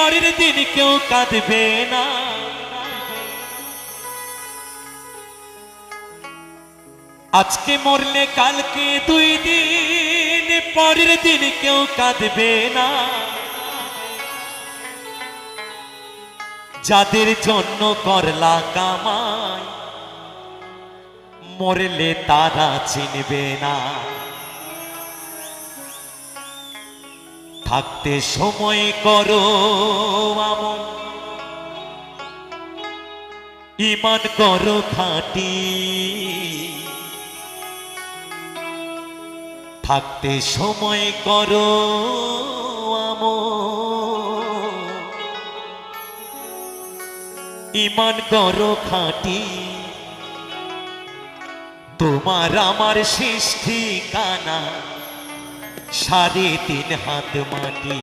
পরের দিন কেউ কাঁদবে না। আজকে মরলে কালকে 2 দিন, পরের দিন কেউ কাঁদবে না। যাদের জন্য করলা কামাই, মরলে তারা চিনবে না। থাকতে সময় করো আমল, ঈমান করো খাঁটি। থাকতে সময় করো আমল, ঈমান করো খাঁটি। তোমার আমার শেষ ঠিকানা 3.5 হাত মাটি।